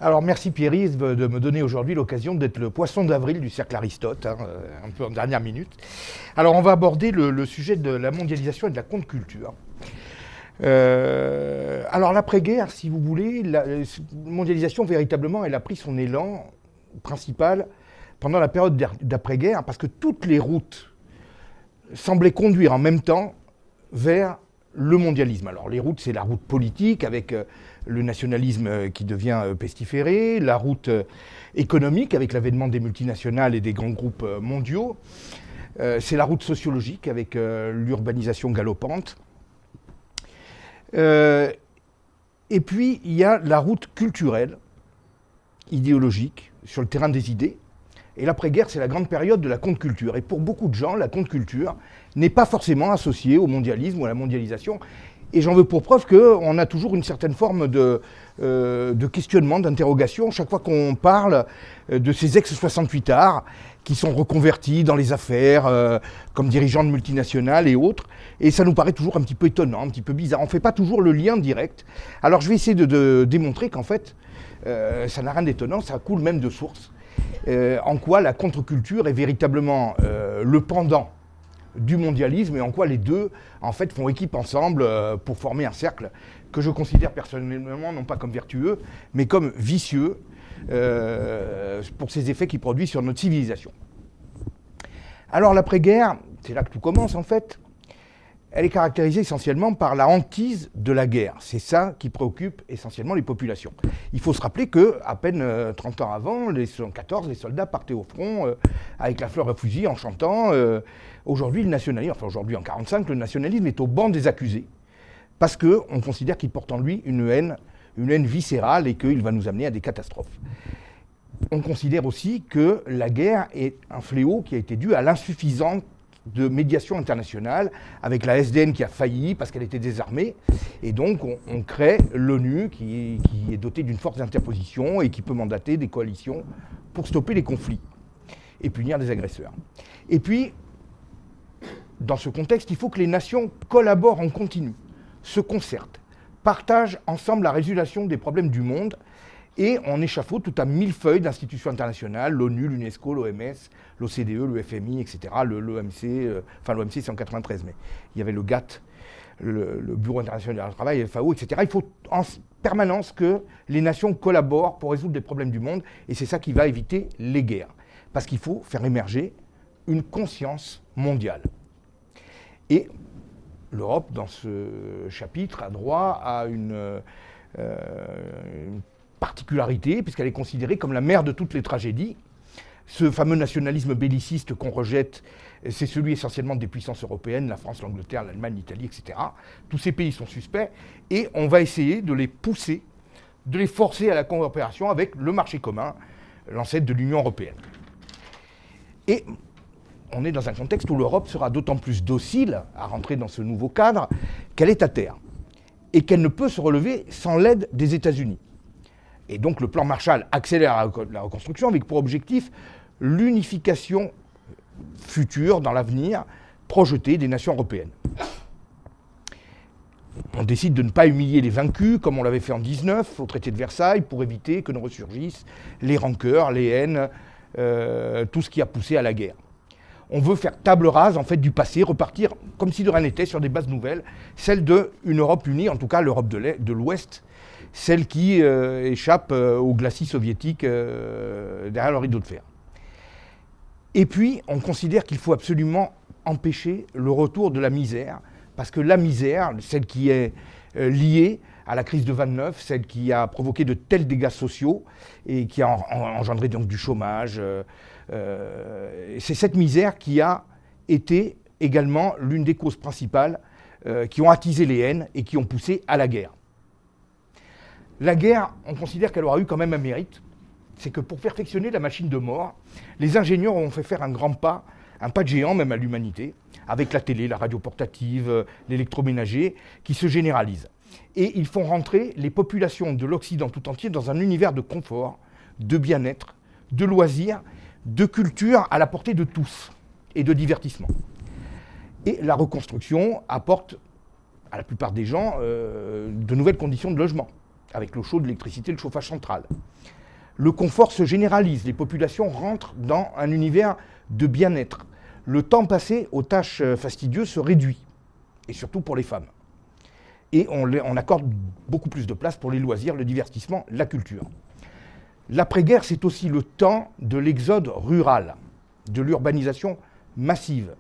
Alors merci Pierry de me donner aujourd'hui l'occasion d'être le poisson d'avril du cercle Aristote, un peu en dernière minute. Alors on va aborder le sujet de la mondialisation et de la contre-culture. Alors l'après-guerre, si vous voulez, la mondialisation véritablement, elle a pris son élan principal pendant la période d'après-guerre, parce que toutes les routes semblaient conduire en même temps vers le mondialisme. Alors les routes, c'est la route politique avec le nationalisme qui devient pestiféré, la route économique avec l'avènement des multinationales et des grands groupes mondiaux, c'est la route sociologique avec l'urbanisation galopante. Et puis il y a la route culturelle, idéologique, sur le terrain des idées. Et l'après-guerre, c'est la grande période de la contre-culture. Et pour beaucoup de gens, la contre-culture n'est pas forcément associée au mondialisme ou à la mondialisation. Et j'en veux pour preuve qu'on a toujours une certaine forme de questionnement, d'interrogation, chaque fois qu'on parle de ces ex-68ards qui sont reconvertis dans les affaires, comme dirigeants de multinationales et autres. Et ça nous paraît toujours un petit peu étonnant, un petit peu bizarre. On ne fait pas toujours le lien direct. Alors je vais essayer de démontrer qu'en fait, ça n'a rien d'étonnant, ça coule même de source. En quoi la contre-culture est véritablement le pendant du mondialisme et en quoi les deux en fait font équipe ensemble pour former un cercle que je considère personnellement non pas comme vertueux mais comme vicieux pour ses effets qu'il produit sur notre civilisation. Alors l'après-guerre, c'est là que tout commence en fait. Elle est caractérisée essentiellement par la hantise de la guerre. C'est ça qui préoccupe essentiellement les populations. Il faut se rappeler qu'à peine 30 ans avant, les 1914, les soldats partaient au front avec la fleur au fusil en chantant. Aujourd'hui, le nationalisme, enfin aujourd'hui en 1945, le nationalisme est au banc des accusés. Parce qu'on considère qu'il porte en lui une haine viscérale et qu'il va nous amener à des catastrophes. On considère aussi que la guerre est un fléau qui a été dû à l'insuffisance de médiation internationale, avec la SDN qui a failli parce qu'elle était désarmée. Et donc, on crée l'ONU qui est dotée d'une force d'interposition et qui peut mandater des coalitions pour stopper les conflits et punir les agresseurs. Et puis, dans ce contexte, il faut que les nations collaborent en continu, se concertent, partagent ensemble la résolution des problèmes du monde. Et on échafaude tout un millefeuille d'institutions internationales, l'ONU, l'UNESCO, l'OMS, l'OCDE, le FMI, etc., l'OMC, enfin l'OMC c'est en 93, mais il y avait le GATT, le Bureau international du travail, le FAO, etc. Il faut en permanence que les nations collaborent pour résoudre les problèmes du monde, et c'est ça qui va éviter les guerres. Parce qu'il faut faire émerger une conscience mondiale. Et l'Europe, dans ce chapitre, a droit à une particularité, puisqu'elle est considérée comme la mère de toutes les tragédies. Ce fameux nationalisme belliciste qu'on rejette, c'est celui essentiellement des puissances européennes, la France, l'Angleterre, l'Allemagne, l'Italie, etc. Tous ces pays sont suspects, et on va essayer de les pousser, de les forcer à la coopération avec le marché commun, l'ancêtre de l'Union européenne. Et on est dans un contexte où l'Europe sera d'autant plus docile à rentrer dans ce nouveau cadre qu'elle est à terre, et qu'elle ne peut se relever sans l'aide des États-Unis. Et donc le plan Marshall accélère la reconstruction avec pour objectif l'unification future dans l'avenir projetée des nations européennes. On décide de ne pas humilier les vaincus comme on l'avait fait en 19 au traité de Versailles pour éviter que ne ressurgissent les rancœurs, les haines, tout ce qui a poussé à la guerre. On veut faire table rase en fait du passé, repartir comme si de rien n'était sur des bases nouvelles, celle d'une Europe unie, en tout cas l'Europe de l'Ouest, celle qui échappe aux glacis soviétiques derrière le rideau de fer. Et puis, on considère qu'il faut absolument empêcher le retour de la misère, parce que la misère, celle qui est liée à la crise de 29, celle qui a provoqué de tels dégâts sociaux et qui a engendré donc du chômage, c'est cette misère qui a été également l'une des causes principales qui ont attisé les haines et qui ont poussé à la guerre. La guerre, on considère qu'elle aura eu quand même un mérite, c'est que pour perfectionner la machine de mort, les ingénieurs ont fait faire un grand pas, un pas de géant même à l'humanité, avec la télé, la radio portative, l'électroménager, qui se généralisent. Et ils font rentrer les populations de l'Occident tout entier dans un univers de confort, de bien-être, de loisirs, de culture à la portée de tous, et de divertissement. Et la reconstruction apporte à la plupart des gens de nouvelles conditions de logement. avec l'eau chaude, l'électricité, le chauffage central. Le confort se généralise, les populations rentrent dans un univers de bien-être. Le temps passé aux tâches fastidieuses se réduit, et surtout pour les femmes. Et on accorde beaucoup plus de place pour les loisirs, le divertissement, la culture. L'après-guerre, c'est aussi le temps de l'exode rural, de l'urbanisation massive,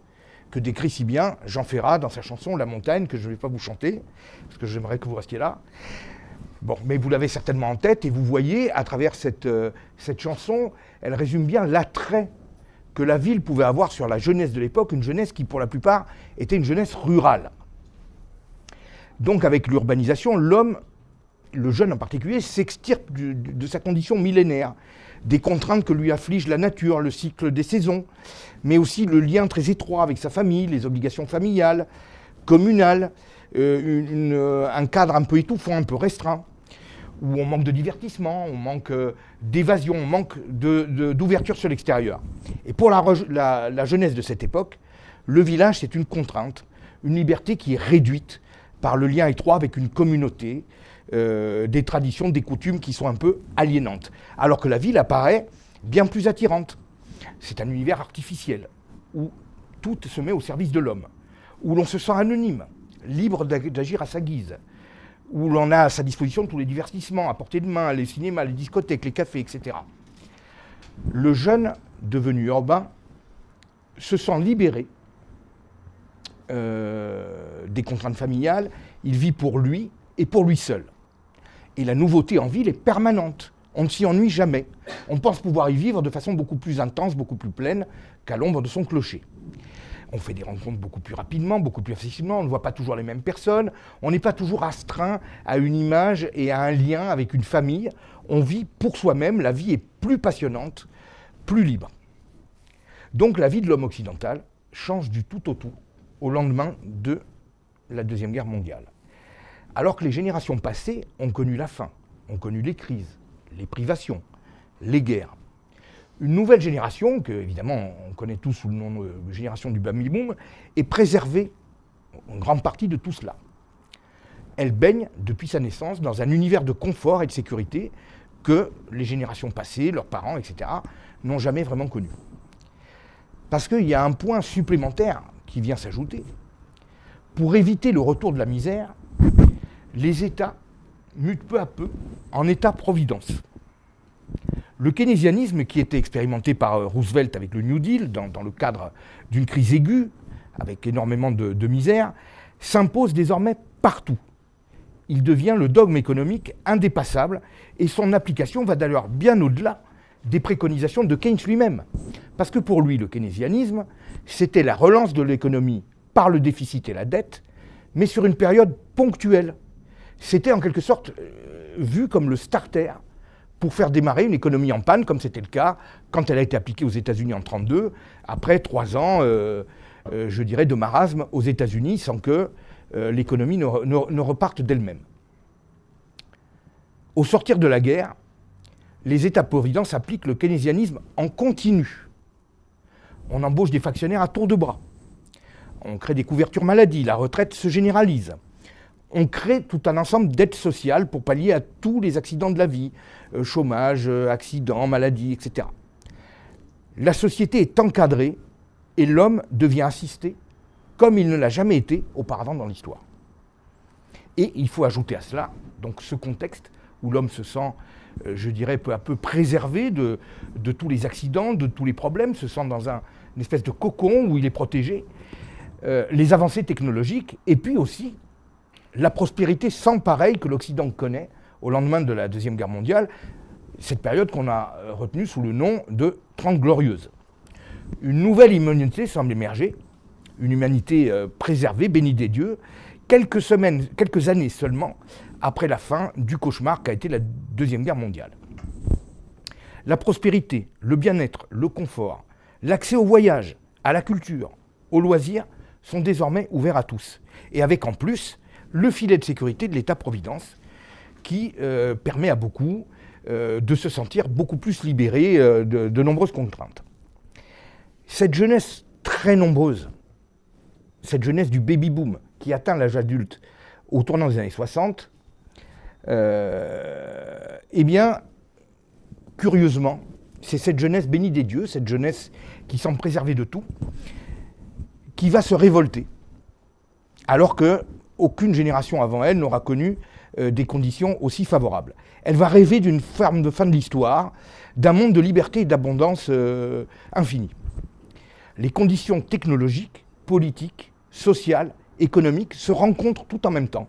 que décrit si bien Jean Ferrat dans sa chanson « La montagne », que je ne vais pas vous chanter, parce que j'aimerais que vous restiez là. Bon, mais vous l'avez certainement en tête, et vous voyez, à travers cette chanson, elle résume bien l'attrait que la ville pouvait avoir sur la jeunesse de l'époque, une jeunesse qui, pour la plupart, était une jeunesse rurale. Donc, avec l'urbanisation, l'homme, le jeune en particulier, s'extirpe de sa condition millénaire, des contraintes que lui afflige la nature, le cycle des saisons, mais aussi le lien très étroit avec sa famille, les obligations familiales, communales, un cadre un peu étouffant, un peu restreint, où on manque de divertissement, on manque d'évasion, on manque d'ouverture sur l'extérieur. Et pour la jeunesse de cette époque, le village, c'est une contrainte, une liberté qui est réduite par le lien étroit avec une communauté, des traditions, des coutumes qui sont un peu aliénantes. Alors que la ville apparaît bien plus attirante. C'est un univers artificiel, où tout se met au service de l'homme, où l'on se sent anonyme, libre d'agir à sa guise, où l'on a à sa disposition tous les divertissements à portée de main, les cinémas, les discothèques, les cafés, etc. Le jeune devenu urbain se sent libéré des contraintes familiales, il vit pour lui et pour lui seul. Et la nouveauté en ville est permanente. On ne s'y ennuie jamais. On pense pouvoir y vivre de façon beaucoup plus intense, beaucoup plus pleine qu'à l'ombre de son clocher. On fait des rencontres beaucoup plus rapidement, beaucoup plus facilement, on ne voit pas toujours les mêmes personnes, on n'est pas toujours astreint à une image et à un lien avec une famille. On vit pour soi-même, la vie est plus passionnante, plus libre. Donc la vie de l'homme occidental change du tout au tout au lendemain de la Deuxième Guerre mondiale. Alors que les générations passées ont connu la faim, ont connu les crises, les privations, les guerres. Une nouvelle génération, que évidemment on connaît tous sous le nom de génération du baby-boom, est préservée en grande partie de tout cela. Elle baigne depuis sa naissance dans un univers de confort et de sécurité que les générations passées, leurs parents, etc., n'ont jamais vraiment connu. Parce qu'il y a un point supplémentaire qui vient s'ajouter. Pour éviter le retour de la misère, les États mutent peu à peu en État-providence. Le keynésianisme, qui était expérimenté par Roosevelt avec le New Deal, dans le cadre d'une crise aiguë, avec énormément de misère, s'impose désormais partout. Il devient le dogme économique indépassable, et son application va d'ailleurs bien au-delà des préconisations de Keynes lui-même. Parce que pour lui, le keynésianisme, c'était la relance de l'économie par le déficit et la dette, mais sur une période ponctuelle. C'était en quelque sorte vu comme le starter pour faire démarrer une économie en panne, comme c'était le cas quand elle a été appliquée aux États-Unis en 1932, après 3 ans, je dirais, de marasme aux États-Unis, sans que l'économie ne reparte d'elle-même. Au sortir de la guerre, les États-providence appliquent le keynésianisme en continu. On embauche des factionnaires à tour de bras. On crée des couvertures maladie, la retraite se généralise. On crée tout un ensemble d'aides sociales pour pallier à tous les accidents de la vie, chômage, accidents, maladies, etc. La société est encadrée et l'homme devient assisté comme il ne l'a jamais été auparavant dans l'histoire. Et il faut ajouter à cela donc ce contexte où l'homme se sent, je dirais, peu à peu préservé de tous les accidents, de tous les problèmes, se sent dans une espèce de cocon où il est protégé, les avancées technologiques, et puis aussi la prospérité sans pareil que l'Occident connaît au lendemain de la Deuxième Guerre mondiale, cette période qu'on a retenue sous le nom de 30 glorieuses. Une nouvelle humanité semble émerger, une humanité préservée, bénie des dieux, quelques années seulement après la fin du cauchemar qu'a été la Deuxième Guerre mondiale. La prospérité, le bien-être, le confort, l'accès au voyage, à la culture, aux loisirs sont désormais ouverts à tous. Et avec en plus le filet de sécurité de l'État-providence qui permet à beaucoup de se sentir beaucoup plus libérés de nombreuses contraintes. Cette jeunesse très nombreuse, cette jeunesse du baby-boom qui atteint l'âge adulte au tournant des années 60, Eh bien, curieusement, c'est cette jeunesse bénie des dieux, cette jeunesse qui semble préservée de tout, qui va se révolter, alors qu'aucune génération avant elle n'aura connu des conditions aussi favorables. Elle va rêver d'une forme de fin de l'histoire, d'un monde de liberté et d'abondance infinie. Les conditions technologiques, politiques, sociales, économiques se rencontrent tout en même temps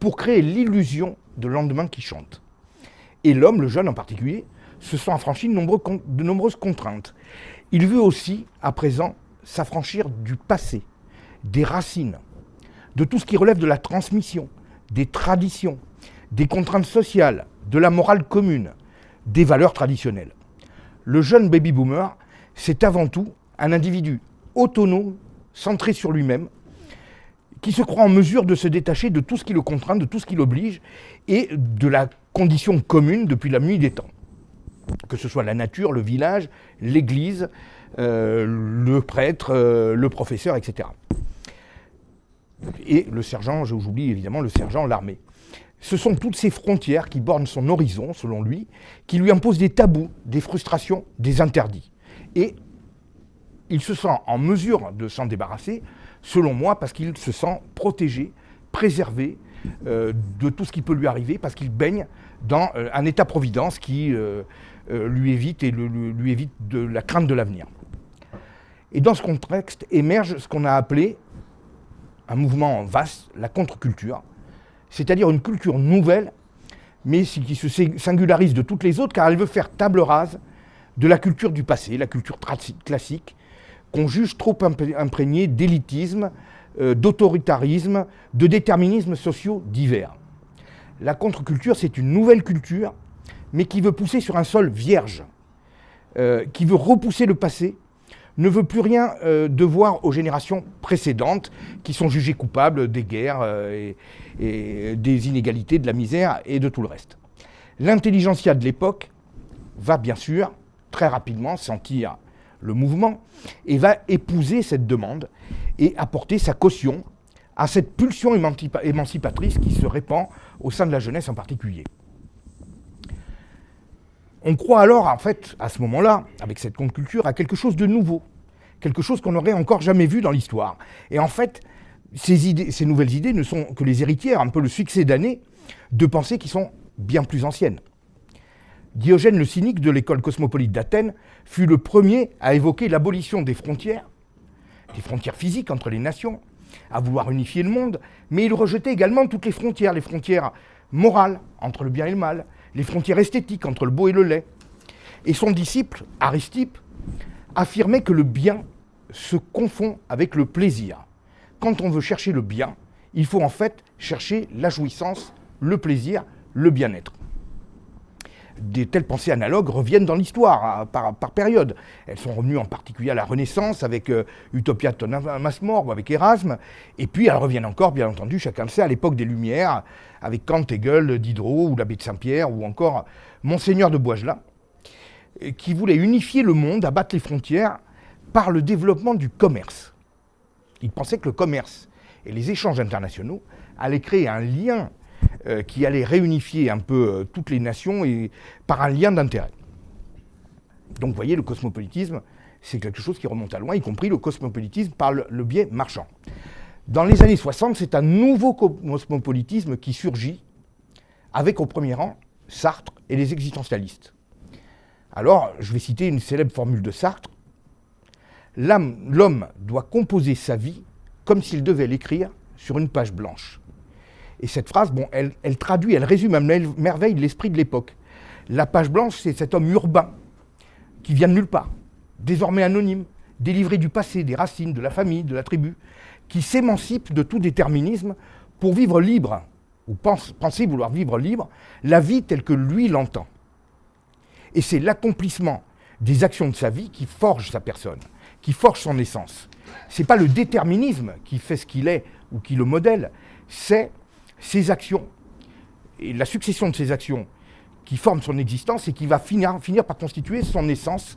pour créer l'illusion de lendemain qui chante. Et l'homme, le jeune en particulier, se sent affranchi de nombreuses contraintes. Il veut aussi, à présent, s'affranchir du passé, des racines, de tout ce qui relève de la transmission, des traditions, des contraintes sociales, de la morale commune, des valeurs traditionnelles. Le jeune baby-boomer, c'est avant tout un individu autonome, centré sur lui-même, qui se croit en mesure de se détacher de tout ce qui le contraint, de tout ce qui l'oblige, et de la condition commune depuis la nuit des temps. Que ce soit la nature, le village, l'église, le prêtre, le professeur, etc. Et le sergent, j'oublie évidemment le sergent, l'armée. Ce sont toutes ces frontières qui bornent son horizon, selon lui, qui lui imposent des tabous, des frustrations, des interdits. Et il se sent en mesure de s'en débarrasser, selon moi, parce qu'il se sent protégé, préservé de tout ce qui peut lui arriver, parce qu'il baigne dans un état-providence qui lui évite de la crainte de l'avenir. Et dans ce contexte émerge ce qu'on a appelé un mouvement vaste, la contre-culture, c'est-à-dire une culture nouvelle, mais qui se singularise de toutes les autres, car elle veut faire table rase de la culture du passé, la culture classique, qu'on juge trop imprégnée d'élitisme, d'autoritarisme, de déterminismes sociaux divers. La contre-culture, c'est une nouvelle culture, mais qui veut pousser sur un sol vierge, qui veut repousser le passé, ne veut plus rien devoir aux générations précédentes, qui sont jugées coupables des guerres et des inégalités, de la misère et de tout le reste. L'intelligentsia de l'époque va bien sûr très rapidement sentir le mouvement et va épouser cette demande et apporter sa caution à cette pulsion émancipatrice qui se répand au sein de la jeunesse en particulier. On croit alors, en fait, à ce moment-là, avec cette contre-culture, à quelque chose de nouveau, quelque chose qu'on n'aurait encore jamais vu dans l'histoire. Et en fait, ces nouvelles idées ne sont que les héritières, un peu le succédané de pensées qui sont bien plus anciennes. Diogène le Cynique de l'école cosmopolite d'Athènes fut le premier à évoquer l'abolition des frontières physiques entre les nations, à vouloir unifier le monde, mais il rejetait également toutes les frontières morales entre le bien et le mal, les frontières esthétiques entre le beau et le laid. Et son disciple, Aristippe, affirmait que le bien se confond avec le plaisir. Quand on veut chercher le bien, il faut en fait chercher la jouissance, le plaisir, le bien-être. Des telles pensées analogues reviennent dans l'histoire par période. Elles sont revenues en particulier à la Renaissance avec Utopia de Thomas More ou avec Erasme, et puis elles reviennent encore, bien entendu, chacun le sait, à l'époque des Lumières, avec Kant, Hegel, Diderot ou l'abbé de Saint-Pierre ou encore Monseigneur de Boisgelin, qui voulait unifier le monde, abattre les frontières par le développement du commerce. Il pensait que le commerce et les échanges internationaux allaient créer un lien qui allait réunifier un peu toutes les nations et par un lien d'intérêt. Donc vous voyez, le cosmopolitisme, c'est quelque chose qui remonte à loin, y compris le cosmopolitisme par le biais marchand. Dans les années 60, c'est un nouveau cosmopolitisme qui surgit, avec au premier rang Sartre et les existentialistes. Alors, je vais citer une célèbre formule de Sartre. L'homme doit composer sa vie comme s'il devait l'écrire sur une page blanche. Et cette phrase, elle traduit, elle résume à merveille l'esprit de l'époque. La page blanche, c'est cet homme urbain qui vient de nulle part, désormais anonyme, délivré du passé, des racines, de la famille, de la tribu, qui s'émancipe de tout déterminisme pour vivre libre, ou penser vouloir vivre libre, la vie telle que lui l'entend. Et c'est l'accomplissement des actions de sa vie qui forge sa personne, qui forge son essence. Ce n'est pas le déterminisme qui fait ce qu'il est ou qui le modèle, c'est ses actions et la succession de ces actions qui forment son existence et qui va finir par constituer son essence.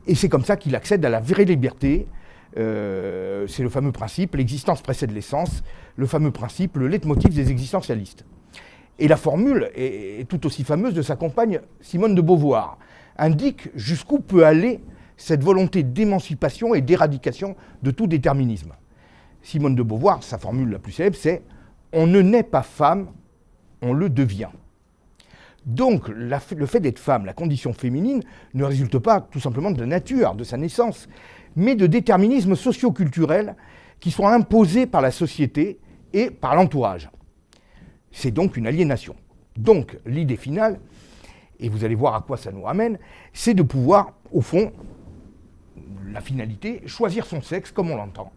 Et c'est comme ça qu'il accède à la vraie liberté. C'est le fameux principe, l'existence précède l'essence, le fameux principe, le leitmotiv des existentialistes. Et la formule est tout aussi fameuse de sa compagne Simone de Beauvoir, indique jusqu'où peut aller cette volonté d'émancipation et d'éradication de tout déterminisme. Simone de Beauvoir, sa formule la plus célèbre, c'est « On ne naît pas femme, on le devient ». Donc, le fait d'être femme, la condition féminine, ne résulte pas tout simplement de la nature, de sa naissance, mais de déterminismes socio-culturels qui sont imposés par la société et par l'entourage. C'est donc une aliénation. Donc, l'idée finale, et vous allez voir à quoi ça nous ramène, c'est de pouvoir, au fond, la finalité, choisir son sexe comme on l'entend.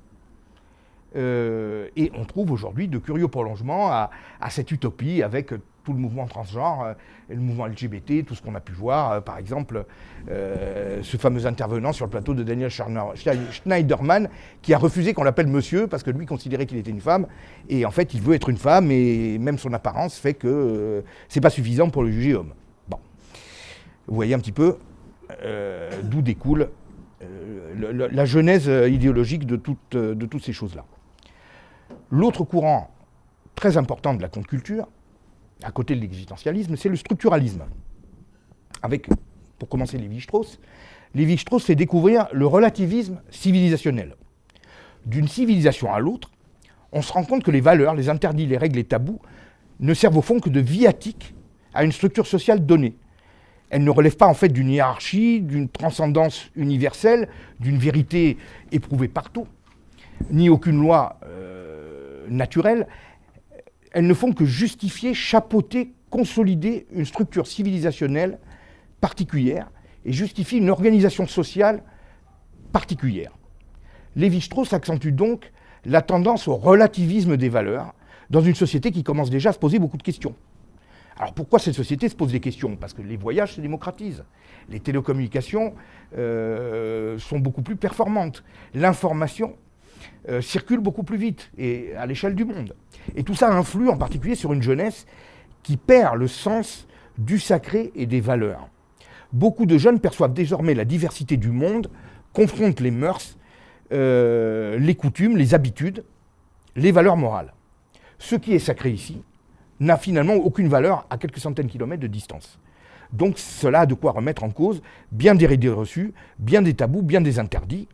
Et on trouve aujourd'hui de curieux prolongements à cette utopie avec tout le mouvement transgenre, le mouvement LGBT, tout ce qu'on a pu voir, par exemple, ce fameux intervenant sur le plateau de Daniel Schneiderman, qui a refusé qu'on l'appelle monsieur, parce que lui considérait qu'il était une femme, et en fait il veut être une femme, et même son apparence fait que c'est pas suffisant pour le juger homme. Bon. Vous voyez un petit peu d'où découle la genèse idéologique de toutes ces choses-là. L'autre courant très important de la contre-culture, à côté de l'existentialisme, c'est le structuralisme. Avec, pour commencer, Lévi-Strauss. Lévi-Strauss fait découvrir le relativisme civilisationnel. D'une civilisation à l'autre, on se rend compte que les valeurs, les interdits, les règles, les tabous ne servent au fond que de viatique à une structure sociale donnée. Elles ne relèvent pas en fait d'une hiérarchie, d'une transcendance universelle, d'une vérité éprouvée partout, ni aucune loi naturelle. Elles ne font que justifier, chapeauter, consolider une structure civilisationnelle particulière et justifient une organisation sociale particulière. Lévi-Strauss accentue donc la tendance au relativisme des valeurs dans une société qui commence déjà à se poser beaucoup de questions. Alors pourquoi cette société se pose des questions? Parce que les voyages se démocratisent, les télécommunications sont beaucoup plus performantes, l'information circule beaucoup plus vite et à l'échelle du monde. Et tout ça influe en particulier sur une jeunesse qui perd le sens du sacré et des valeurs. Beaucoup de jeunes perçoivent désormais la diversité du monde, confrontent les mœurs, les coutumes, les habitudes, les valeurs morales. Ce qui est sacré ici n'a finalement aucune valeur à quelques centaines de kilomètres de distance. Donc cela a de quoi remettre en cause bien des idées reçues, bien des tabous, bien des interdits.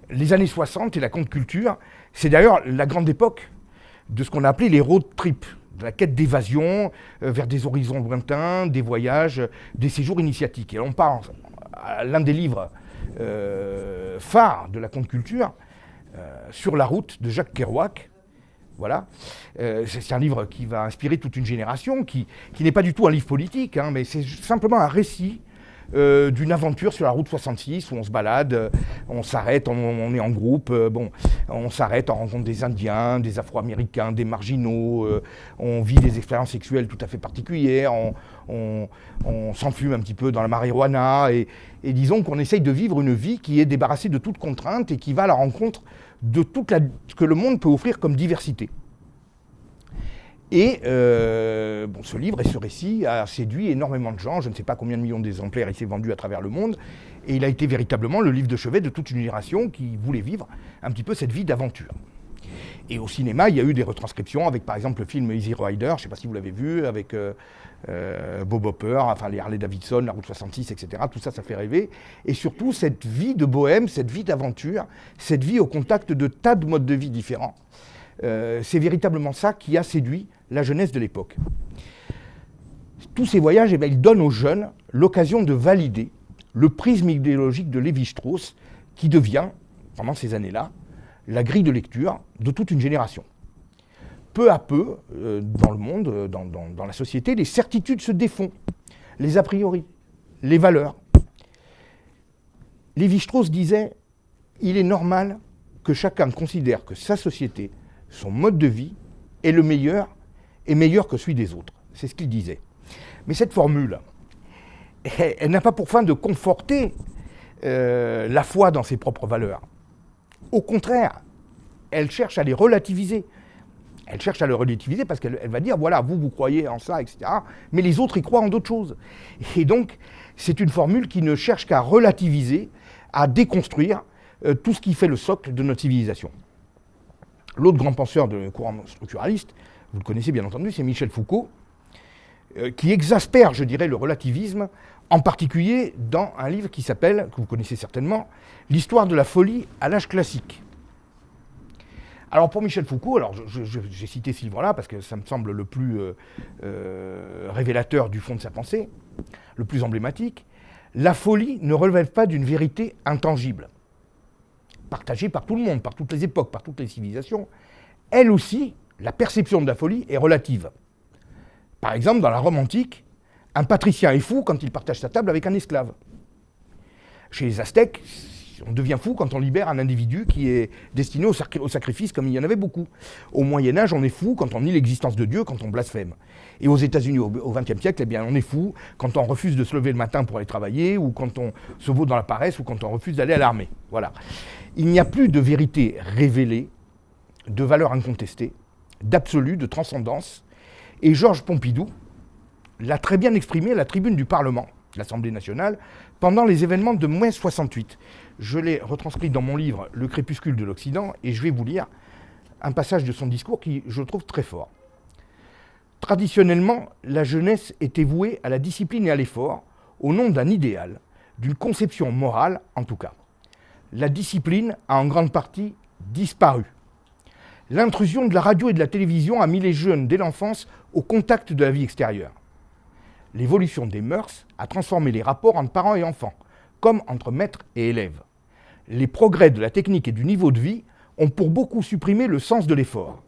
Les années 60 et la contre-culture, c'est d'ailleurs la grande époque de ce qu'on a appelé les road trips, de la quête d'évasion vers des horizons lointains, des voyages, des séjours initiatiques. Et on parle à l'un des livres phares de la contre-culture, Sur la route de Jacques Kerouac. Voilà. C'est un livre qui va inspirer toute une génération, qui n'est pas du tout un livre politique, hein, mais c'est simplement un récit d'une aventure sur la route 66 où on se balade, on s'arrête, on est en groupe, on s'arrête, on rencontre des Indiens, des Afro-Américains, des marginaux, on vit des expériences sexuelles tout à fait particulières, on s'enfume un petit peu dans la marijuana et disons qu'on essaye de vivre une vie qui est débarrassée de toute contrainte et qui va à la rencontre de ce que le monde peut offrir comme diversité. Et ce livre et ce récit a séduit énormément de gens, je ne sais pas combien de millions d'exemplaires il s'est vendu à travers le monde, et il a été véritablement le livre de chevet de toute une génération qui voulait vivre un petit peu cette vie d'aventure. Et au cinéma, il y a eu des retranscriptions avec par exemple le film Easy Rider, je ne sais pas si vous l'avez vu, avec Bob Hopper, enfin les Harley Davidson, la route 66, etc. Tout ça, ça fait rêver. Et surtout cette vie de bohème, cette vie d'aventure, cette vie au contact de tas de modes de vie différents. C'est véritablement ça qui a séduit la jeunesse de l'époque. Tous ces voyages, ils donnent aux jeunes l'occasion de valider le prisme idéologique de Lévi-Strauss qui devient, pendant ces années-là, la grille de lecture de toute une génération. Peu à peu, dans le monde, dans la société, les certitudes se défont, les a priori, les valeurs. Lévi-Strauss disait « Il est normal que chacun considère que sa société, son mode de vie, est meilleur que celui des autres. » C'est ce qu'il disait. Mais cette formule, elle n'a pas pour fin de conforter la foi dans ses propres valeurs. Au contraire, elle cherche à les relativiser. Elle cherche à le relativiser parce qu'elle va dire, voilà, vous croyez en ça, etc. Mais les autres y croient en d'autres choses. Et donc, c'est une formule qui ne cherche qu'à relativiser, à déconstruire tout ce qui fait le socle de notre civilisation. L'autre grand penseur de courant structuraliste, vous le connaissez bien entendu, c'est Michel Foucault, qui exaspère, je dirais, le relativisme, en particulier dans un livre qui s'appelle, que vous connaissez certainement, L'histoire de la folie à l'âge classique. Alors pour Michel Foucault, alors j'ai cité ce livre-là parce que ça me semble le plus révélateur du fond de sa pensée, le plus emblématique. La folie ne relève pas d'une vérité intangible, partagée par tout le monde, par toutes les époques, par toutes les civilisations. Elle aussi, la perception de la folie est relative. Par exemple, dans la Rome antique, un patricien est fou quand il partage sa table avec un esclave. Chez les Aztèques, on devient fou quand on libère un individu qui est destiné au sacrifice, comme il y en avait beaucoup. Au Moyen-Âge, on est fou quand on nie l'existence de Dieu, quand on blasphème. Et aux États-Unis, au XXe siècle, eh bien, on est fou quand on refuse de se lever le matin pour aller travailler, ou quand on se vaut dans la paresse, ou quand on refuse d'aller à l'armée. Voilà. Il n'y a plus de vérité révélée, de valeur incontestée, d'absolu, de transcendance. Et Georges Pompidou l'a très bien exprimé à la tribune du Parlement, l'Assemblée nationale, pendant les événements de mai 68. Je l'ai retranscrit dans mon livre « Le crépuscule de l'Occident » et je vais vous lire un passage de son discours qui, je trouve, très fort. Traditionnellement, la jeunesse était vouée à la discipline et à l'effort, au nom d'un idéal, d'une conception morale en tout cas. La discipline a en grande partie disparu. L'intrusion de la radio et de la télévision a mis les jeunes dès l'enfance au contact de la vie extérieure. L'évolution des mœurs a transformé les rapports entre parents et enfants, comme entre maîtres et élèves. Les progrès de la technique et du niveau de vie ont pour beaucoup supprimé le sens de l'effort.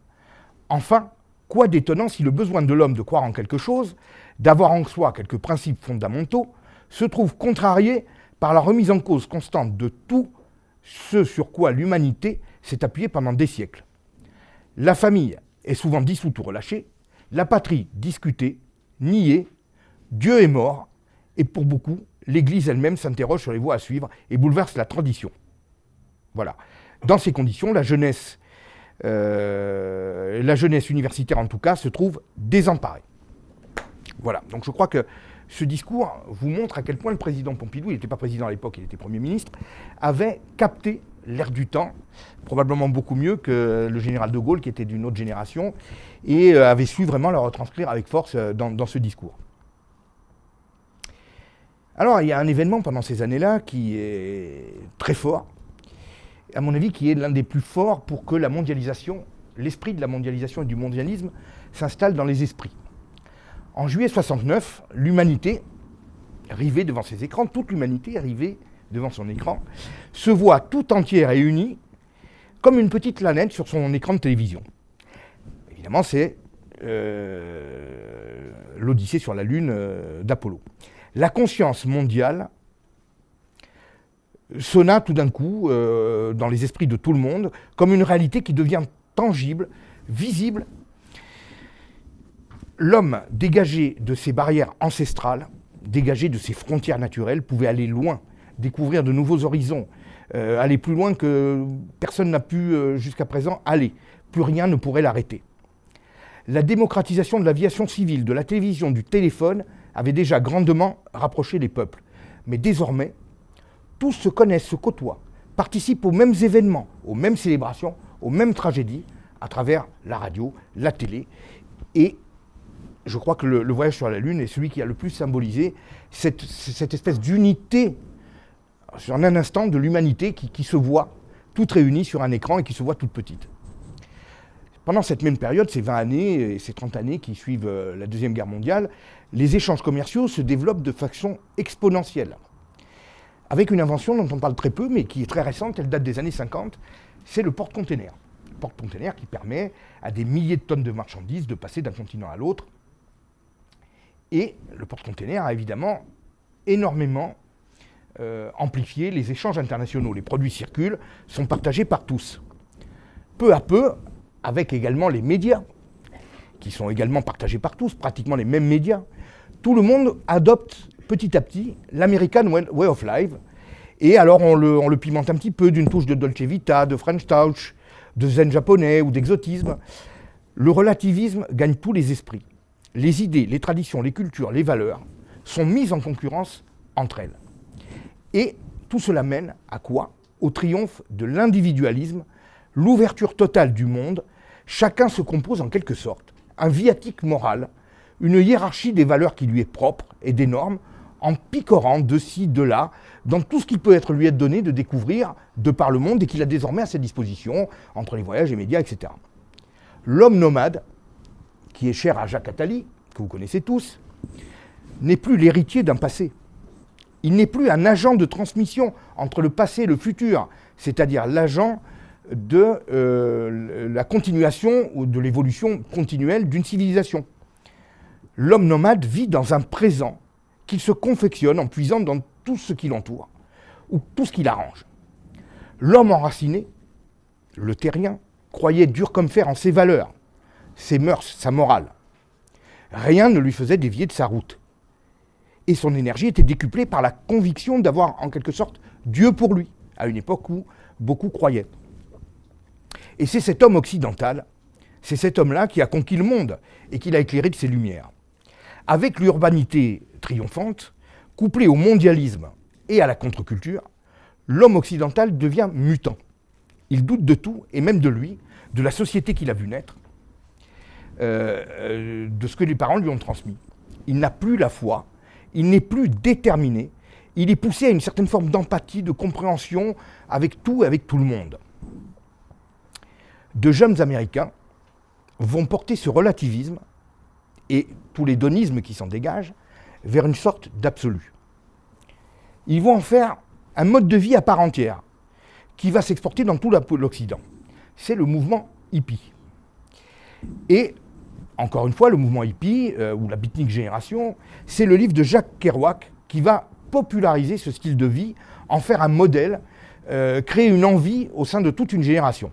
Enfin, quoi d'étonnant si le besoin de l'homme de croire en quelque chose, d'avoir en soi quelques principes fondamentaux, se trouve contrarié par la remise en cause constante de tout ce sur quoi l'humanité s'est appuyée pendant des siècles. La famille est souvent dissoute ou relâchée, la patrie discutée, niée, Dieu est mort, et pour beaucoup, l'Église elle-même s'interroge sur les voies à suivre et bouleverse la tradition. Voilà. Dans ces conditions, la jeunesse universitaire en tout cas, se trouve désemparée. Voilà. Donc je crois que ce discours vous montre à quel point le président Pompidou, il n'était pas président à l'époque, il était Premier ministre, avait capté l'air du temps, probablement beaucoup mieux que le général de Gaulle, qui était d'une autre génération, et avait su vraiment le retranscrire avec force dans ce discours. Alors, il y a un événement pendant ces années-là qui est très fort, à mon avis, qui est l'un des plus forts pour que la mondialisation, l'esprit de la mondialisation et du mondialisme s'installe dans les esprits. En juillet 69, l'humanité, rivée devant ses écrans, toute l'humanité rivée devant son écran, se voit tout entière et unie comme une petite planète sur son écran de télévision. Évidemment, c'est l'Odyssée sur la Lune d'Apollo. La conscience mondiale sonna tout d'un coup dans les esprits de tout le monde comme une réalité qui devient tangible, visible. L'homme, dégagé de ses barrières ancestrales, dégagé de ses frontières naturelles, pouvait aller loin, découvrir de nouveaux horizons, aller plus loin que personne n'a pu jusqu'à présent aller. Plus rien ne pourrait l'arrêter. La démocratisation de l'aviation civile, de la télévision, du téléphone avait déjà grandement rapproché les peuples. Mais désormais, tous se connaissent, se côtoient, participent aux mêmes événements, aux mêmes célébrations, aux mêmes tragédies, à travers la radio, la télé. Et je crois que le voyage sur la Lune est celui qui a le plus symbolisé cette espèce d'unité, sur un instant, de l'humanité qui se voit toute réunie sur un écran et qui se voit toute petite. Pendant cette même période, ces 20 années et ces 30 années qui suivent la Deuxième Guerre mondiale, les échanges commerciaux se développent de façon exponentielle. Avec une invention dont on parle très peu, mais qui est très récente, elle date des années 50, c'est le porte-container. Le porte-container qui permet à des milliers de tonnes de marchandises de passer d'un continent à l'autre. Et le porte-container a évidemment énormément amplifié les échanges internationaux. Les produits circulent, sont partagés par tous. Peu à peu, avec également les médias, qui sont également partagés par tous, pratiquement les mêmes médias, tout le monde adopte petit à petit l'American Way of Life. Et alors on le pimente un petit peu d'une touche de Dolce Vita, de French Touch, de zen japonais ou d'exotisme. Le relativisme gagne tous les esprits. Les idées, les traditions, les cultures, les valeurs sont mises en concurrence entre elles. Et tout cela mène à quoi ? Au triomphe de l'individualisme, l'ouverture totale du monde. Chacun se compose en quelque sorte un viatique moral une hiérarchie des valeurs qui lui est propre et des normes, en picorant de ci, de là, dans tout ce qui peut lui être donné de découvrir de par le monde et qu'il a désormais à ses dispositions, entre les voyages, les médias, etc. L'homme nomade, qui est cher à Jacques Attali, que vous connaissez tous, n'est plus l'héritier d'un passé. Il n'est plus un agent de transmission entre le passé et le futur, c'est-à-dire l'agent de la continuation ou de l'évolution continuelle d'une civilisation. L'homme nomade vit dans un présent qu'il se confectionne en puisant dans tout ce qui l'entoure, ou tout ce qui l'arrange. L'homme enraciné, le terrien, croyait dur comme fer en ses valeurs, ses mœurs, sa morale. Rien ne lui faisait dévier de sa route. Et son énergie était décuplée par la conviction d'avoir en quelque sorte Dieu pour lui, à une époque où beaucoup croyaient. Et c'est cet homme occidental, c'est cet homme-là qui a conquis le monde et qui l'a éclairé de ses lumières. Avec l'urbanité triomphante, couplée au mondialisme et à la contre-culture, l'homme occidental devient mutant. Il doute de tout, et même de lui, de la société qu'il a vu naître, de ce que les parents lui ont transmis. Il n'a plus la foi, il n'est plus déterminé, il est poussé à une certaine forme d'empathie, de compréhension avec tout et avec tout le monde. De jeunes Américains vont porter ce relativisme et tous les donismes qui s'en dégagent vers une sorte d'absolu. Ils vont en faire un mode de vie à part entière qui va s'exporter dans tout l'Occident. C'est le mouvement hippie. Et, encore une fois, le mouvement hippie, ou la beatnik génération, c'est le livre de Jack Kerouac qui va populariser ce style de vie, en faire un modèle, créer une envie au sein de toute une génération.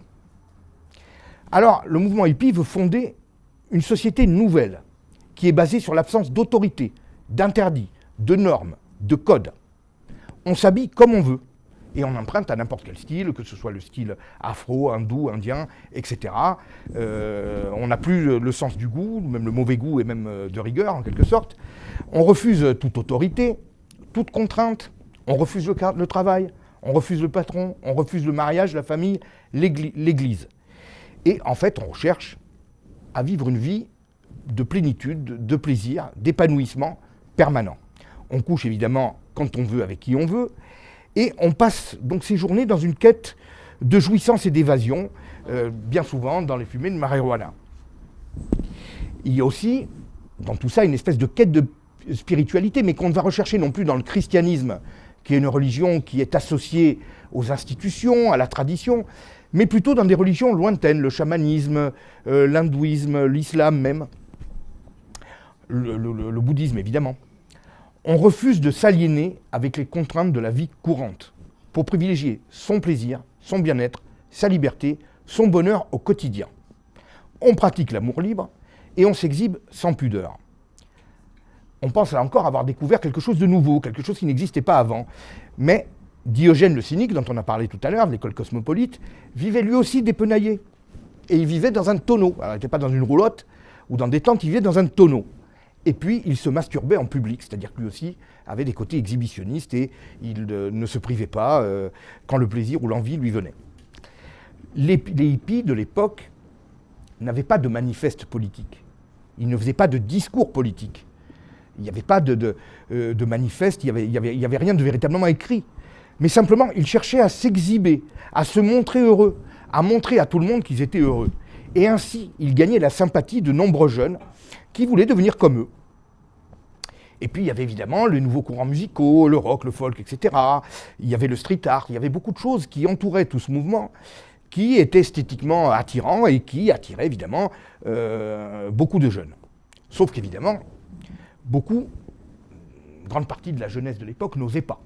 Alors, le mouvement hippie veut fonder une société nouvelle, qui est basée sur l'absence d'autorité, d'interdits, de normes, de codes. On s'habille comme on veut, et on emprunte à n'importe quel style, que ce soit le style afro, hindou, indien, etc. On n'a plus le sens du goût, même le mauvais goût et même de rigueur en quelque sorte. On refuse toute autorité, toute contrainte, on refuse le travail, on refuse le patron, on refuse le mariage, la famille, l'église. Et en fait, on cherche à vivre une vie de plénitude, de plaisir, d'épanouissement permanent. On couche évidemment quand on veut, avec qui on veut, et on passe donc ces journées dans une quête de jouissance et d'évasion, bien souvent dans les fumées de marijuana. Il y a aussi, dans tout ça, une espèce de quête de spiritualité, mais qu'on ne va rechercher non plus dans le christianisme, qui est une religion qui est associée aux institutions, à la tradition, mais plutôt dans des religions lointaines, le chamanisme, l'hindouisme, l'islam même, le bouddhisme évidemment. On refuse de s'aliéner avec les contraintes de la vie courante pour privilégier son plaisir, son bien-être, sa liberté, son bonheur au quotidien. On pratique l'amour libre et on s'exhibe sans pudeur. On pense là encore avoir découvert quelque chose de nouveau, quelque chose qui n'existait pas avant. Mais Diogène le cynique, dont on a parlé tout à l'heure, de l'école cosmopolite, vivait lui aussi dépenaillé. Et il vivait dans un tonneau. Alors il n'était pas dans une roulotte ou dans des tentes, il vivait dans un tonneau. Et puis, il se masturbait en public, c'est-à-dire que lui aussi avait des côtés exhibitionnistes et il ne se privait pas quand le plaisir ou l'envie lui venait. Les hippies de l'époque n'avaient pas de manifeste politique. Ils ne faisaient pas de discours politique. Il n'y avait pas de manifeste, il n'y avait rien de véritablement écrit. Mais simplement, ils cherchaient à s'exhiber, à se montrer heureux, à montrer à tout le monde qu'ils étaient heureux. Et ainsi, ils gagnaient la sympathie de nombreux jeunes qui voulaient devenir comme eux. Et puis il y avait évidemment les nouveaux courants musicaux, le rock, le folk, etc. Il y avait le street art, il y avait beaucoup de choses qui entouraient tout ce mouvement, qui étaient esthétiquement attirants et qui attiraient évidemment beaucoup de jeunes. Sauf qu'évidemment, une grande partie de la jeunesse de l'époque n'osait pas.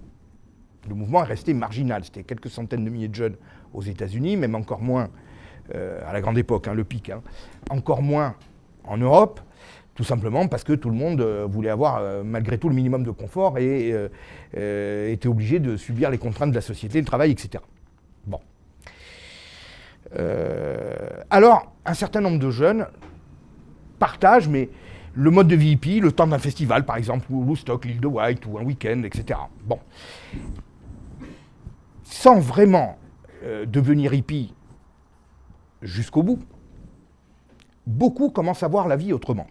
Le mouvement est resté marginal, c'était quelques centaines de milliers de jeunes aux États-Unis, même encore moins à la grande époque, le pic, encore moins en Europe. Tout simplement parce que tout le monde voulait avoir malgré tout le minimum de confort et était obligé de subir les contraintes de la société, le travail, etc. Bon. Alors, un certain nombre de jeunes partagent, mais le mode de vie hippie, le temps d'un festival, par exemple, ou Woodstock, l'île de White, ou un week-end, etc. Bon. Sans vraiment devenir hippie jusqu'au bout, beaucoup commencent à voir la vie autrement.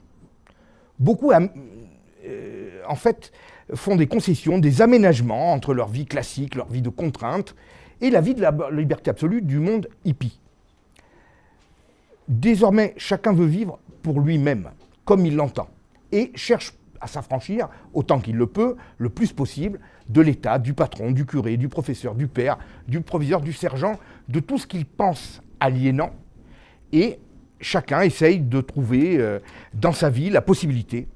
Beaucoup, en fait, font des concessions, des aménagements entre leur vie classique, leur vie de contrainte, et la vie de la liberté absolue du monde hippie. Désormais, chacun veut vivre pour lui-même, comme il l'entend, et cherche à s'affranchir, autant qu'il le peut, le plus possible, de l'État, du patron, du curé, du professeur, du père, du proviseur, du sergent, de tout ce qu'il pense aliénant, et chacun essaye de trouver dans sa vie la possibilité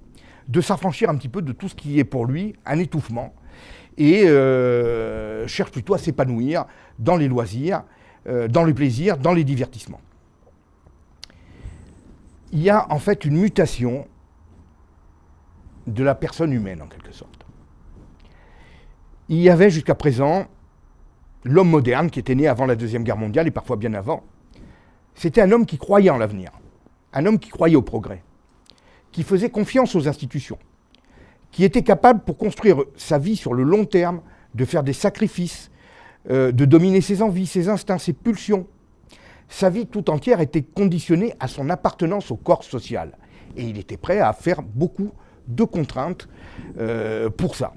de s'affranchir un petit peu de tout ce qui est pour lui un étouffement, et cherche plutôt à s'épanouir dans les loisirs, dans le plaisir, dans les divertissements. Il y a en fait une mutation de la personne humaine, en quelque sorte. Il y avait jusqu'à présent l'homme moderne qui était né avant la Deuxième Guerre mondiale et parfois bien avant. C'était un homme qui croyait en l'avenir, un homme qui croyait au progrès, qui faisait confiance aux institutions, qui était capable, pour construire sa vie sur le long terme, de faire des sacrifices, de dominer ses envies, ses instincts, ses pulsions. Sa vie tout entière était conditionnée à son appartenance au corps social. Et il était prêt à faire beaucoup de contraintes pour ça.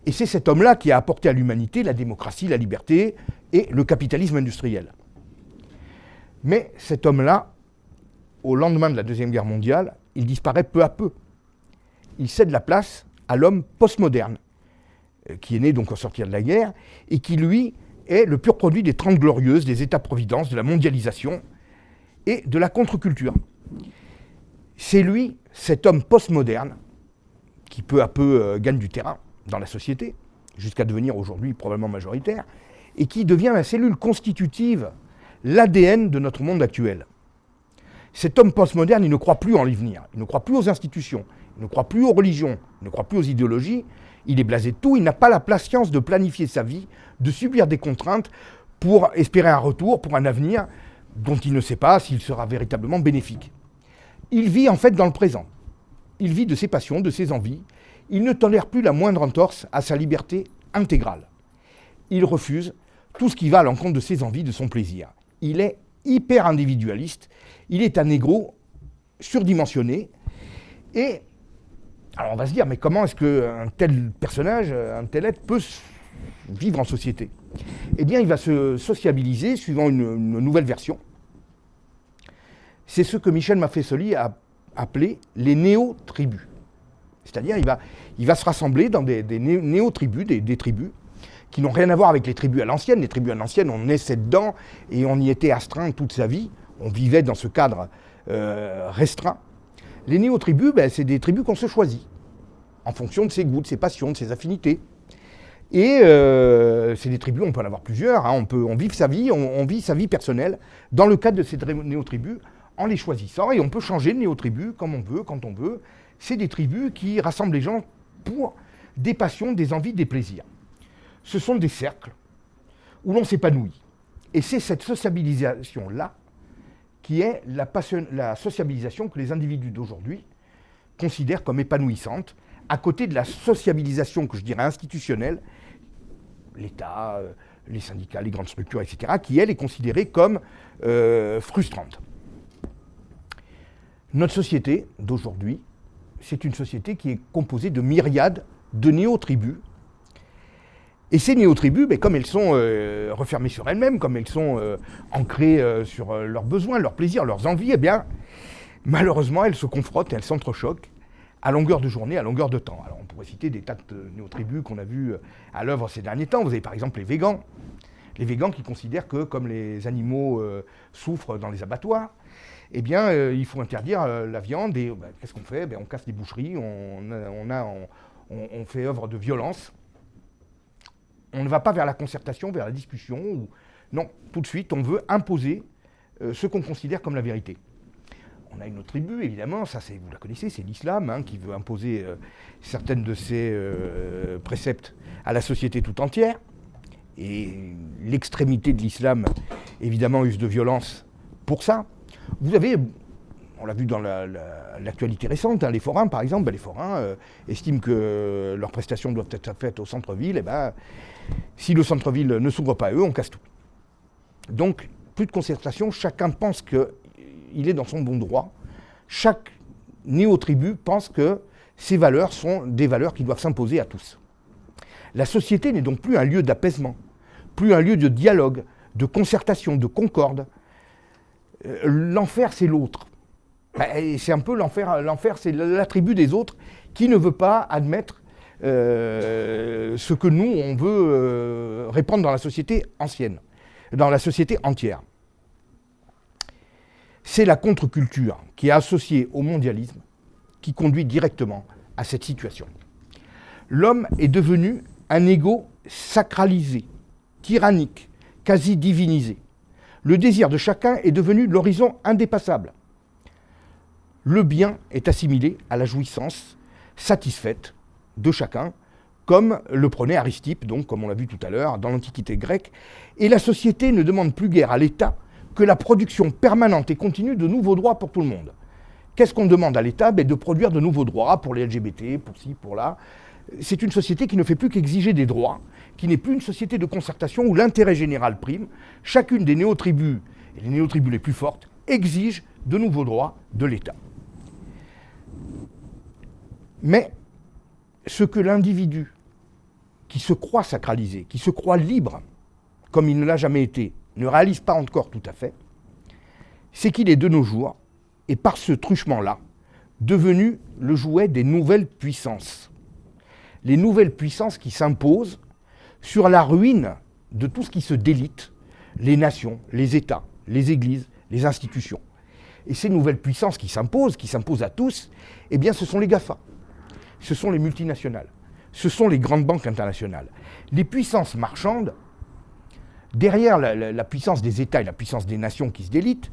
Et c'est cet homme-là qui a apporté à l'humanité la démocratie, la liberté et le capitalisme industriel. Mais cet homme-là, au lendemain de la Deuxième Guerre mondiale, il disparaît peu à peu. Il cède la place à l'homme postmoderne, qui est né donc au sortir de la guerre, et qui, lui, est le pur produit des Trente Glorieuses, des États-providence, de la mondialisation et de la contre-culture. C'est lui, cet homme postmoderne, qui peu à peu gagne du terrain dans la société, jusqu'à devenir aujourd'hui probablement majoritaire, et qui devient la cellule constitutive, l'ADN de notre monde actuel. Cet homme postmoderne, il ne croit plus en l'avenir, il ne croit plus aux institutions, il ne croit plus aux religions, il ne croit plus aux idéologies, il est blasé de tout, il n'a pas la patience de planifier sa vie, de subir des contraintes pour espérer un retour, pour un avenir dont il ne sait pas s'il sera véritablement bénéfique. Il vit en fait dans le présent. Il vit de ses passions, de ses envies. Il ne tolère plus la moindre entorse à sa liberté intégrale. Il refuse tout ce qui va à l'encontre de ses envies, de son plaisir. Il est hyper individualiste. Il est un égro surdimensionné. Et alors on va se dire, mais comment est-ce qu'un tel personnage, un tel être peut vivre en société ? Eh bien, il va se sociabiliser suivant une nouvelle version. C'est ce que Michel Maffesoli a appelé les néo-tribus. C'est-à-dire, il va se rassembler dans des néo-tribus, des tribus, qui n'ont rien à voir avec les tribus à l'ancienne. Les tribus à l'ancienne, on naissait dedans et on y était astreint toute sa vie. On vivait dans ce cadre restreint. Les néo-tribus, c'est des tribus qu'on se choisit, en fonction de ses goûts, de ses passions, de ses affinités. Et c'est des tribus, on peut en avoir plusieurs, hein, on vit sa vie personnelle dans le cadre de ces néo-tribus, en les choisissant, et on peut changer de néo-tribu comme on veut, quand on veut. C'est des tribus qui rassemblent les gens pour des passions, des envies, des plaisirs. Ce sont des cercles où l'on s'épanouit. Et c'est cette sociabilisation-là qui est la sociabilisation que les individus d'aujourd'hui considèrent comme épanouissante, à côté de la sociabilisation que je dirais institutionnelle, l'État, les syndicats, les grandes structures, etc., qui, elle, est considérée comme frustrante. Notre société d'aujourd'hui, c'est une société qui est composée de myriades de néo-tribus. Et ces néo-tribus, comme elles sont refermées sur elles-mêmes, comme elles sont ancrées sur leurs besoins, leurs plaisirs, leurs envies, eh bien, malheureusement, elles se confrontent, elles s'entrechoquent à longueur de journée, à longueur de temps. Alors, on pourrait citer des tas de néo-tribus qu'on a vues à l'œuvre ces derniers temps. Vous avez par exemple les végans. Les végans qui considèrent que, comme les animaux souffrent dans les abattoirs, eh bien, il faut interdire la viande. Et qu'est-ce qu'on fait ? On casse les boucheries, on fait œuvre de violence. On ne va pas vers la concertation, vers la discussion. Non, tout de suite, on veut imposer ce qu'on considère comme la vérité. On a une autre tribu, évidemment, ça vous la connaissez, c'est l'islam, hein, qui veut imposer certaines de ses préceptes à la société tout entière. Et l'extrémité de l'islam, évidemment, use de violence pour ça. Vous avez, on l'a vu dans l'actualité récente, hein, les forains, par exemple, les forains estiment que leurs prestations doivent être faites au centre-ville. Si le centre-ville ne s'ouvre pas à eux, on casse tout. Donc, plus de concertation, chacun pense qu'il est dans son bon droit. Chaque néo-tribus pensent que ces valeurs sont des valeurs qui doivent s'imposer à tous. La société n'est donc plus un lieu d'apaisement, plus un lieu de dialogue, de concertation, de concorde. L'enfer, c'est l'autre. Et c'est un peu l'enfer, c'est la tribu des autres qui ne veut pas admettre ce que nous, on veut répandre dans la société ancienne, dans la société entière. C'est la contre-culture qui est associée au mondialisme qui conduit directement à cette situation. L'homme est devenu un ego sacralisé, tyrannique, quasi divinisé. Le désir de chacun est devenu l'horizon indépassable. Le bien est assimilé à la jouissance satisfaite de chacun, comme le prenait Aristippe, donc, comme on l'a vu tout à l'heure, dans l'Antiquité grecque. Et la société ne demande plus guère à l'État que la production permanente et continue de nouveaux droits pour tout le monde. Qu'est-ce qu'on demande à l'État ? De produire de nouveaux droits pour les LGBT, pour ci, pour là. C'est une société qui ne fait plus qu'exiger des droits, qui n'est plus une société de concertation où l'intérêt général prime. Chacune des néo-tribus, et les néo-tribus les plus fortes, exigent de nouveaux droits de l'État. Mais ce que l'individu qui se croit sacralisé, qui se croit libre, comme il ne l'a jamais été, ne réalise pas encore tout à fait, c'est qu'il est de nos jours, et par ce truchement-là, devenu le jouet des nouvelles puissances. Les nouvelles puissances qui s'imposent sur la ruine de tout ce qui se délite, les nations, les États, les églises, les institutions. Et ces nouvelles puissances qui s'imposent à tous, eh bien ce sont les GAFA, ce sont les multinationales, ce sont les grandes banques internationales. Les puissances marchandes, derrière la puissance des États et la puissance des nations qui se délitent,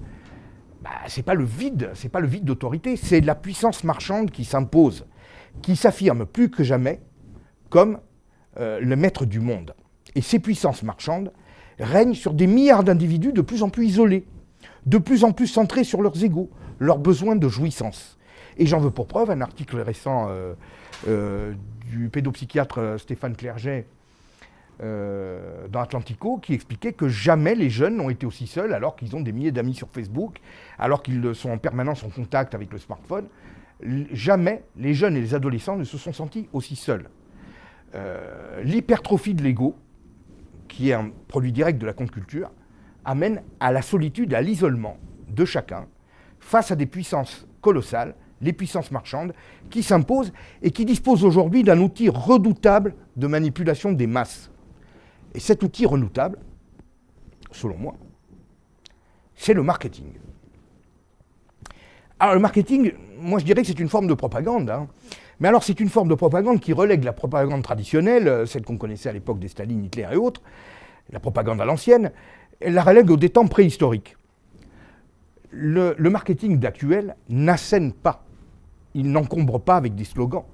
c'est pas le vide d'autorité, c'est la puissance marchande qui s'impose, qui s'affirme plus que jamais comme le maître du monde. Et ces puissances marchandes règnent sur des milliards d'individus de plus en plus isolés, de plus en plus centrés sur leurs égos, leurs besoins de jouissance. Et j'en veux pour preuve un article récent du pédopsychiatre Stéphane Clerget dans Atlantico qui expliquait que jamais les jeunes n'ont été aussi seuls alors qu'ils ont des milliers d'amis sur Facebook, alors qu'ils sont en permanence en contact avec le smartphone. Jamais les jeunes et les adolescents ne se sont sentis aussi seuls. L'hypertrophie de l'ego, qui est un produit direct de la contre-culture, amène à la solitude, à l'isolement de chacun face à des puissances colossales, les puissances marchandes, qui s'imposent et qui disposent aujourd'hui d'un outil redoutable de manipulation des masses. Et cet outil redoutable, selon moi, c'est le marketing. Alors le marketing, moi je dirais que c'est une forme de propagande, mais alors c'est une forme de propagande qui relègue la propagande traditionnelle, celle qu'on connaissait à l'époque des Staline, Hitler et autres, la propagande à l'ancienne, elle la relègue des temps préhistoriques. Le marketing d'actuel n'assène pas, il n'encombre pas avec des slogans,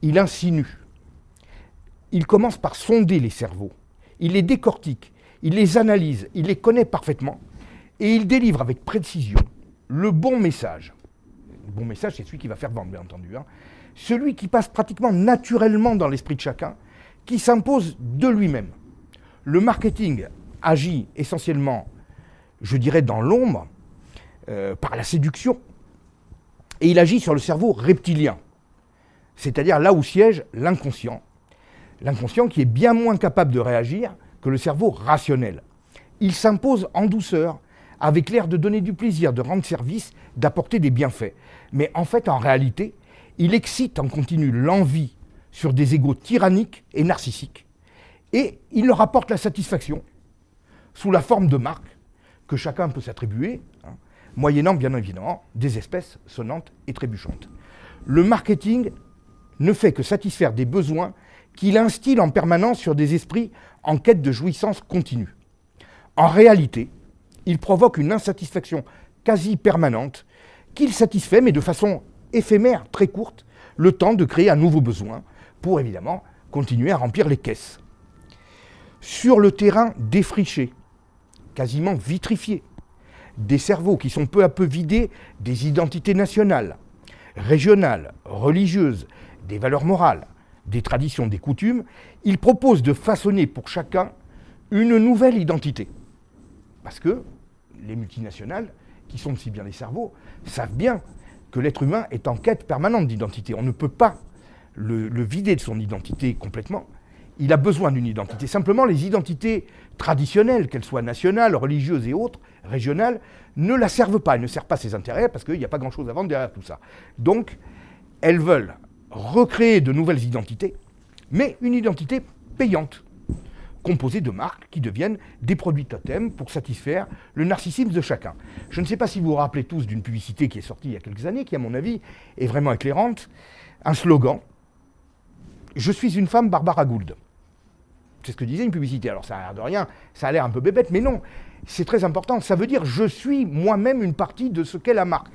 il insinue. Il commence par sonder les cerveaux, il les décortique, il les analyse, il les connaît parfaitement, et il délivre avec précision le bon message. Le bon message, c'est celui qui va faire vendre, bien entendu. Celui qui passe pratiquement naturellement dans l'esprit de chacun, qui s'impose de lui-même. Le marketing agit essentiellement, je dirais, dans l'ombre, par la séduction, et il agit sur le cerveau reptilien, c'est-à-dire là où siège l'inconscient. L'inconscient qui est bien moins capable de réagir que le cerveau rationnel. Il s'impose en douceur, avec l'air de donner du plaisir, de rendre service, d'apporter des bienfaits. Mais en fait, en réalité, il excite en continu l'envie sur des égos tyranniques et narcissiques. Et il leur apporte la satisfaction sous la forme de marques que chacun peut s'attribuer, moyennant bien évidemment des espèces sonnantes et trébuchantes. Le marketing ne fait que satisfaire des besoins qu'il instille en permanence sur des esprits en quête de jouissance continue. En réalité, il provoque une insatisfaction quasi permanente qu'il satisfait, mais de façon éphémère, très courte, le temps de créer un nouveau besoin pour évidemment continuer à remplir les caisses. Sur le terrain défriché, quasiment vitrifié, des cerveaux qui sont peu à peu vidés des identités nationales, régionales, religieuses, des valeurs morales, des traditions, des coutumes, il propose de façonner pour chacun une nouvelle identité. Parce que les multinationales, qui sont aussi bien des cerveaux, savent bien que l'être humain est en quête permanente d'identité. On ne peut pas le vider de son identité complètement. Il a besoin d'une identité. Simplement, les identités traditionnelles, qu'elles soient nationales, religieuses et autres, régionales, ne la servent pas. Elles ne servent pas ses intérêts parce qu'il n'y a pas grand-chose à vendre derrière tout ça. Donc, elles veulent recréer de nouvelles identités, mais une identité payante, composée de marques qui deviennent des produits totems pour satisfaire le narcissisme de chacun. Je ne sais pas si vous vous rappelez tous d'une publicité qui est sortie il y a quelques années, qui à mon avis est vraiment éclairante, un slogan « Je suis une femme Barbara Gould ». C'est ce que disait une publicité. Alors ça a l'air de rien, ça a l'air un peu bébête, mais non, c'est très important. Ça veut dire « je suis moi-même une partie de ce qu'est la marque ».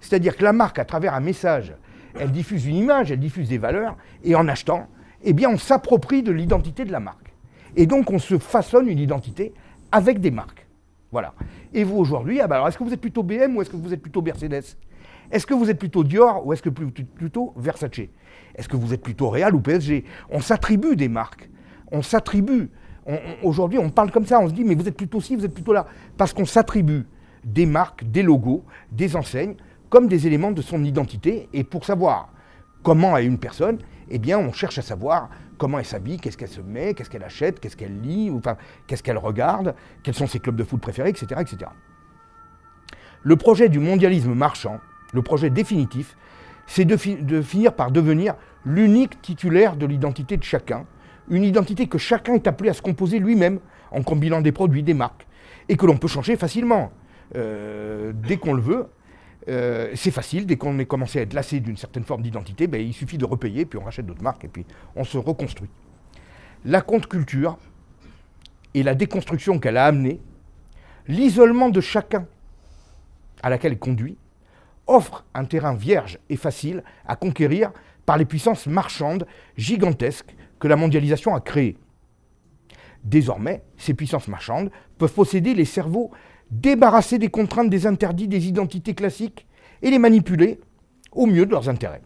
C'est-à-dire que la marque, à travers un message, elle diffuse une image, elle diffuse des valeurs, et en achetant, eh bien on s'approprie de l'identité de la marque. Et donc, on se façonne une identité avec des marques. Voilà. Et vous, aujourd'hui, alors est-ce que vous êtes plutôt BM ou est-ce que vous êtes plutôt Mercedes? Est-ce que vous êtes plutôt Dior ou est-ce que plutôt Versace? Est-ce que vous êtes plutôt Real ou PSG? On s'attribue des marques. On s'attribue. Aujourd'hui, on parle comme ça, on se dit, mais vous êtes plutôt ci, vous êtes plutôt là. Parce qu'on s'attribue des marques, des logos, des enseignes, comme des éléments de son identité. Et pour savoir comment est une personne, eh bien, on cherche à savoir comment elle s'habille, qu'est-ce qu'elle se met, qu'est-ce qu'elle achète, qu'est-ce qu'elle lit, enfin, qu'est-ce qu'elle regarde, quels sont ses clubs de foot préférés, etc., etc. Le projet du mondialisme marchand, le projet définitif, c'est de finir par devenir l'unique titulaire de l'identité de chacun, une identité que chacun est appelé à se composer lui-même en combinant des produits, des marques, et que l'on peut changer facilement. Dès qu'on le veut, c'est facile, dès qu'on est commencé à être lassé d'une certaine forme d'identité, il suffit de repayer, puis on rachète d'autres marques, et puis on se reconstruit. La contre-culture et la déconstruction qu'elle a amenée, l'isolement de chacun à laquelle elle conduit, offre un terrain vierge et facile à conquérir par les puissances marchandes gigantesques que la mondialisation a créées. Désormais, ces puissances marchandes peuvent posséder les cerveaux débarrasser des contraintes, des interdits, des identités classiques et les manipuler au mieux de leurs intérêts.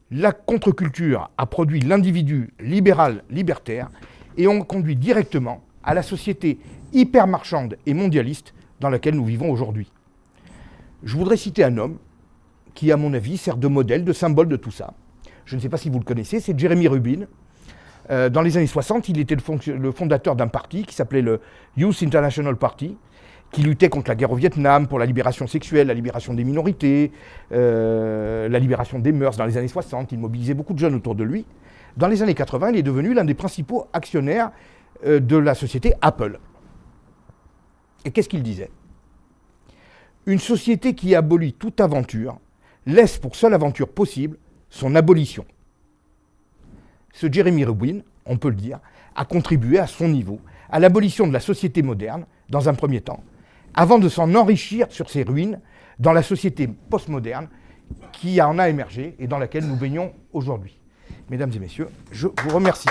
La contre-culture a produit l'individu libéral libertaire et on conduit directement à la société hyper-marchande et mondialiste dans laquelle nous vivons aujourd'hui. Je voudrais citer un homme qui, à mon avis, sert de modèle, de symbole de tout ça. Je ne sais pas si vous le connaissez, c'est Jeremy Rubin. Dans les années 60, il était le fondateur d'un parti qui s'appelait le Youth International Party, qui luttait contre la guerre au Vietnam, pour la libération sexuelle, la libération des minorités, la libération des mœurs. Dans les années 60, il mobilisait beaucoup de jeunes autour de lui. Dans les années 80, il est devenu l'un des principaux actionnaires de la société Apple. Et qu'est-ce qu'il disait? Une société qui abolit toute aventure laisse pour seule aventure possible son abolition. Ce Jeremy Rubin, on peut le dire, a contribué à son niveau à l'abolition de la société moderne, dans un premier temps, avant de s'en enrichir sur ses ruines dans la société postmoderne qui en a émergé et dans laquelle nous baignons aujourd'hui. Mesdames et messieurs, je vous remercie.